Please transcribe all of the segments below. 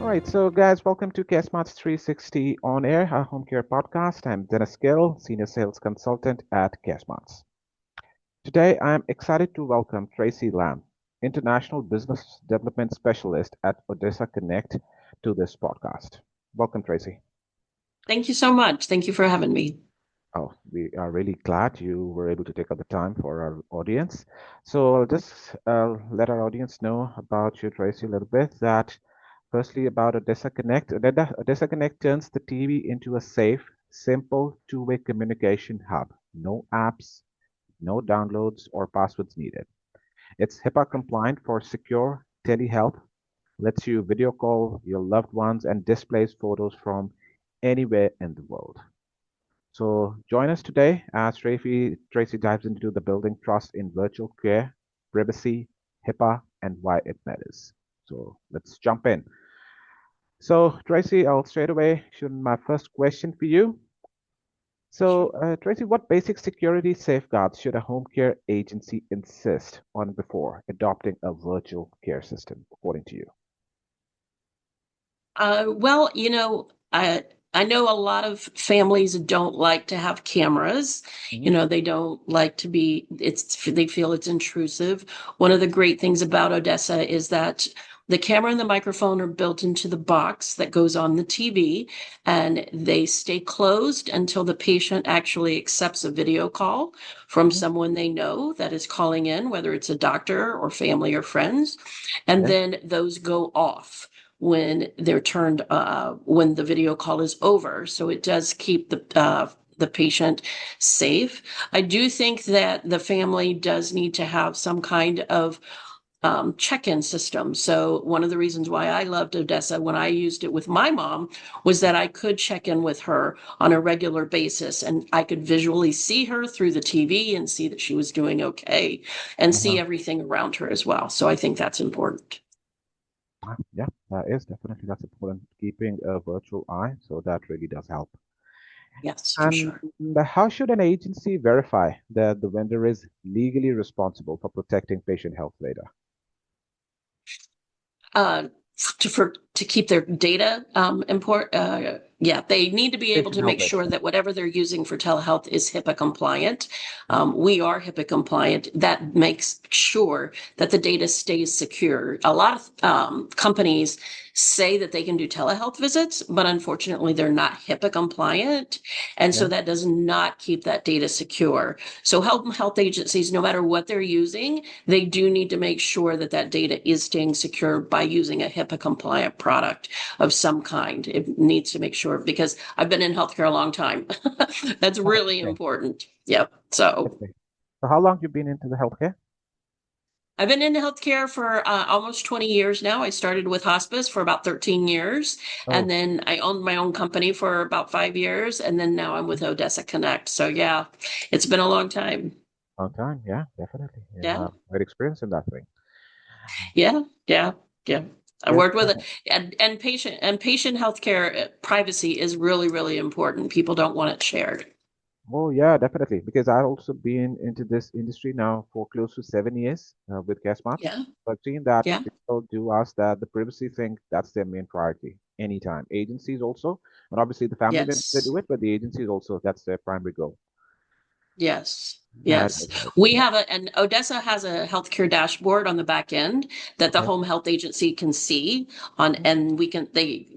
All right, so guys, welcome to CareSmartz360 On Air, our home care podcast. I'm Dennis Gill, Senior Sales Consultant at CareSmartz. Today, I'm excited to welcome Traci Lamb, International Business Development Specialist at OdessaConnect, to this podcast. Welcome, Traci. Thank you so much. Thank you for having me. Oh, we are really glad you were able to take up the time for our audience. So I'll just let our audience know about you, Tracy, a little bit. That firstly about Odessa Connect. Odessa Connect turns the TV into a safe, simple two-way communication hub. No apps, no downloads or passwords needed. It's HIPAA compliant for secure telehealth, lets you video call your loved ones and displays photos from anywhere in the world. So join us today as Tracy dives into the building trust in virtual care, privacy, HIPAA, and why it matters. So let's jump in. So Tracy, I'll straight away shoot my first question for you. So Tracy, what basic security safeguards should a home care agency insist on before adopting a virtual care system, according to you? Well, I know a lot of families don't like to have cameras. Mhm. They don't like to be, they feel it's intrusive. One of the great things about Odessa is that the camera and the microphone are built into the box that goes on the TV, and they stay closed until the patient actually accepts a video call from Mhm. someone they know that is calling in, whether it's a doctor or family or friends, and Yeah. then those go off when they're turned when the video call is over. So it does keep the patient safe. I do think that the family does need to have some kind of check-in system. So one of the reasons why I loved Odessa when I used it with my mom was that I could check in with her on a regular basis, and I could visually see her through the TV and see that she was doing okay and see Uh-huh. everything around her as well. So I think that's important. Yeah, that is definitely that's important. Keeping a virtual eye, so that really does help. Yes, for And sure. how should an agency verify that the vendor is legally responsible for protecting patient health data? uh, to keep their data yeah, they need to be able Patient to health make data. sure that whatever they're using for telehealth is HIPAA compliant. We are HIPAA compliant. That makes sure that the data stays secure. A lot of companies say that they can do telehealth visits, but unfortunately they're not HIPAA compliant, and so Yeah. that does not keep that data secure. So health agencies, no matter what they're using, they do need to make sure that that data is staying secure by using a HIPAA compliant product of some kind. It needs to make sure, because I've been in healthcare a long time. That's Oh, really okay. important. Yep. So Okay. So how long you been into the healthcare? I've been in healthcare for almost 20 years now. I started with hospice for about 13 years, Oh, and then I owned my own company for about 5 years, and then now I'm with OdessaConnect. So yeah, it's been a long time. long time. Yeah, definitely. You Yeah. have great experience in that thing. Yeah, yeah, yeah. I Yes. worked with it, and patient healthcare privacy is really, really important. People don't want it shared. Oh, yeah, definitely. Because I've also been into this industry now for close to 7 years with CareSmartz. Yeah, I've seen that yeah. people do ask that the privacy thing, that's their main priority anytime. Agencies also, and obviously the family members, they Yes. do it, but the agencies also, that's their primary goal. Yes. Yeah, Yes. We have and Odessa has a healthcare dashboard on the back end that the okay. home health agency can see on, Mhm. and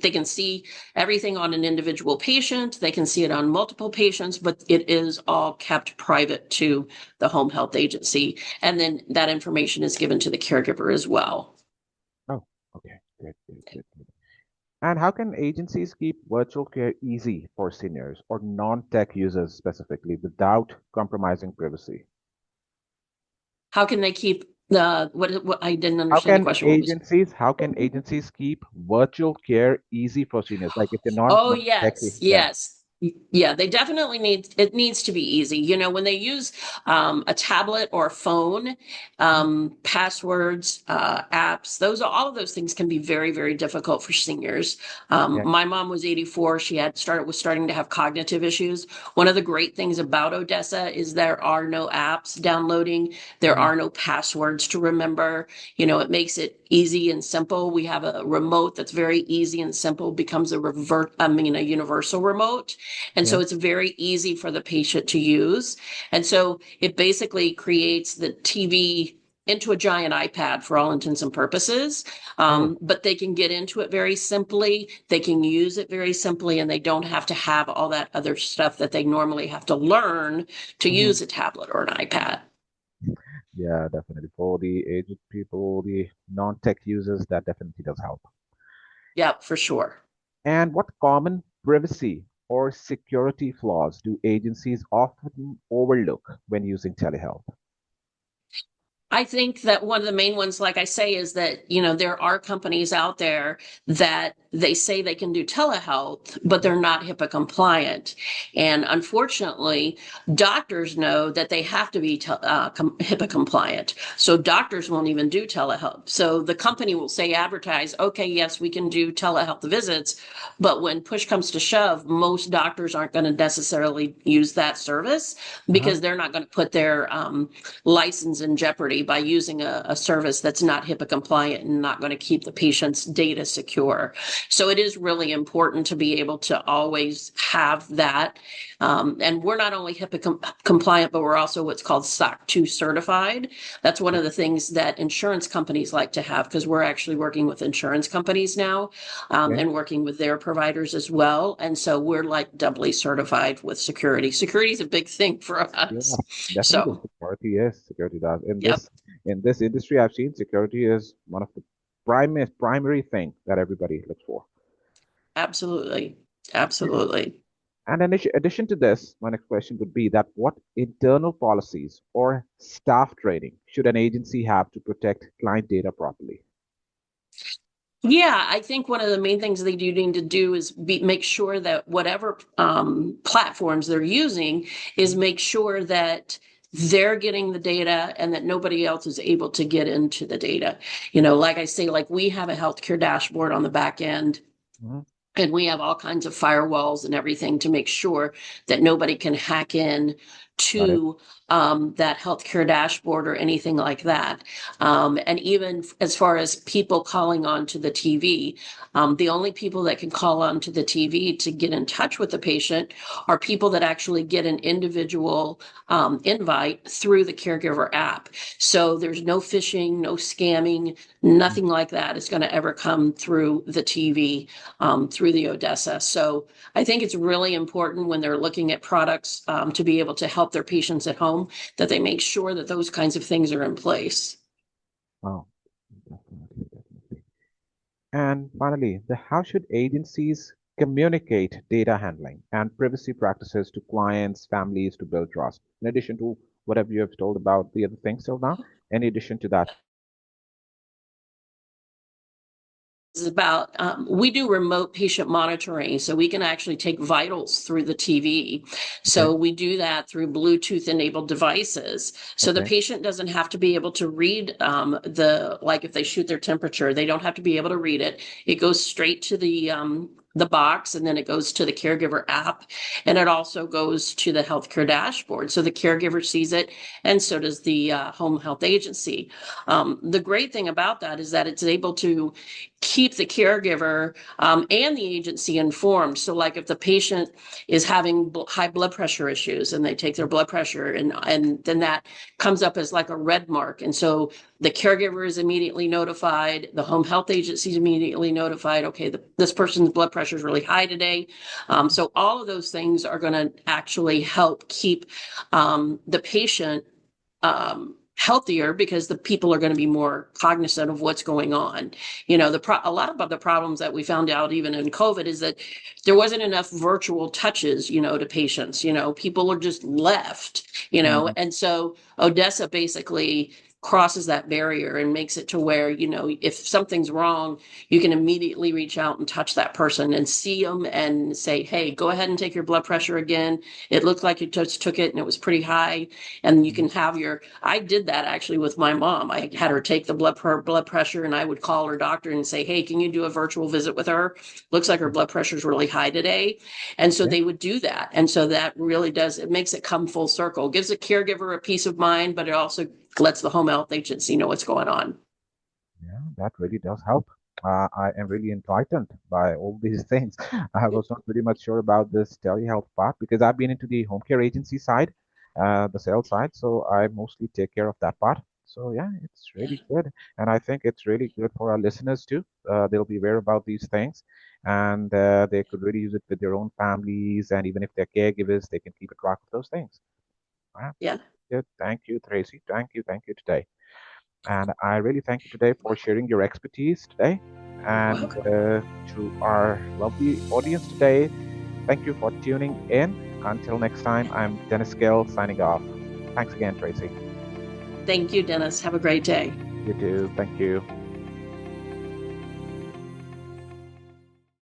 they can see everything on an individual patient. They can see it on multiple patients, but it is all kept private to the home health agency. And then that information is given to the caregiver as well. Oh, okay. Good, good, good, good. And how can agencies keep virtual care easy for seniors or non-tech users specifically without compromising privacy? How can they keep the what I didn't understand the question. What was How can agencies keep virtual care easy for seniors? Like if they're not Oh, techy, yes, yeah. yes. Yeah, they definitely it needs to be easy. When they use a tablet or a phone, passwords, apps, all of those things can be very, very difficult for seniors. Yeah. My mom was 84. She was starting to have cognitive issues. One of the great things about Odessa is there are no apps downloading. There Mhm. are no passwords to remember. It makes it easy and simple. We have a remote that's very easy and simple, becomes a universal remote. And so Yeah. it's very easy for the patient to use. And so it basically creates the TV into a giant iPad for all intents and purposes. Oh. But they can get into it very simply. They can use it very simply, and they don't have to have all that other stuff that they normally have to learn to Mhm. use a tablet or an iPad. Yeah, definitely. For the aged people, the non-tech users, that definitely does help. Yep, for sure. And what common privacy or security flaws do agencies often overlook when using telehealth? I think that one of the main ones, like I say, is that, you know, there are companies out there that they say they can do telehealth, but they're not HIPAA compliant. And unfortunately, doctors know that they have to be HIPAA compliant. So doctors won't even do telehealth. So the company will say, advertise, okay, yes, we can do telehealth visits. But when push comes to shove, most doctors aren't going to necessarily use that service Uh-huh. because they're not going to put their license in jeopardy by using a service that's not HIPAA compliant and not going to keep the patient's data secure. So it is really important to be able to always have that. And we're not only HIPAA compliant, but we're also what's called SOC 2 certified. That's one of the things that insurance companies like to have because we're actually working with insurance companies now Okay. and working with their providers as well. And so we're like doubly certified with security. Security is a big thing for Yeah, us. definitely So, security is security does. In yep. this industry I've seen security is one of the primary thing that everybody looks for. Absolutely. Absolutely. And in addition to this, my next question would be that what internal policies or staff training should an agency have to protect client data properly? Yeah, I think one of the main things they do need to do is make sure that whatever platforms they're using is Mhm. make sure that they're getting the data and that nobody else is able to get into the data. You know, like I say, like we have a healthcare dashboard on the back end. Mhm. And we have all kinds of firewalls and everything to make sure that nobody can hack in Got it. to that healthcare dashboard or anything like that. And even as far as people calling on to the TV, the only people that can call on to the TV to get in touch with the patient are people that actually get an individual invite through the caregiver app. So there's no phishing, no scamming, Mhm. nothing like that is going to ever come through the TV through the Odessa. So I think it's really important when they're looking at products to be able to help their patients at home that they make sure that those kinds of things are in place. Oh, definitely. And finally, how should agencies communicate data handling and privacy practices to clients, families to build trust? In addition to whatever you have told about the other things till now, any addition to that? Is about we do remote patient monitoring, so we can actually take vitals through the TV. Okay, So we do that through Bluetooth enabled devices. So the okay. patient doesn't have to be able to read like if they shoot their temperature, they don't have to be able to read it. It goes straight to the box, and then it goes to the caregiver app, and it also goes to the healthcare dashboard. So the caregiver sees it, and so does the home health agency. The great thing about that is that it's able to keep the caregiver and the agency informed. So, like if the patient is having high blood pressure issues and they take their blood pressure, and then that comes up as like a red mark, and so the caregiver is immediately notified, the home health agency is immediately notified. Okay, this person's blood pressure is really high today. So all of those things are going to actually help keep the patient healthier because the people are going to be more cognizant of what's going on. You know, a lot of the problems that we found out even in COVID is that there wasn't enough virtual touches, you know, to patients. You know, people are just left, you know, Mhm. and so Odessa basically crosses that barrier and makes it to where, you know, if something's wrong, you can immediately reach out and touch that person and see them and say, hey, go ahead and take your blood pressure again. It looked like you just took it and it was pretty high. And you Mhm. can have I did that actually with my mom. I had her take her blood pressure, and I would call her doctor and say, hey, can you do a virtual visit with her? Looks like her blood pressure is really high today. And so Okay. they would do that. And so that really does, it makes it come full circle, gives the caregiver a peace of mind, but it also lets the home health agency know what's going on. Yeah, that really does help. I am really enlightened by all these things. I was not pretty much sure about this telehealth part because I've been into the home care agency side, the sales side, so I mostly take care of that part. So yeah, it's really good, and I think it's really good for our listeners too. They'll be aware about these things, and they could really use it with their own families, and even if they're caregivers, they can keep a track of those things. Wow. Yeah, Good. Thank you, Tracy. Thank you today. And I really thank you today for sharing your expertise today. you're And welcome. to our lovely audience today, thank you for tuning in. Until next time, I'm Dennis Gill signing off. Thanks again, Tracy. Thank you, Dennis. Have a great day. You too. Thank you.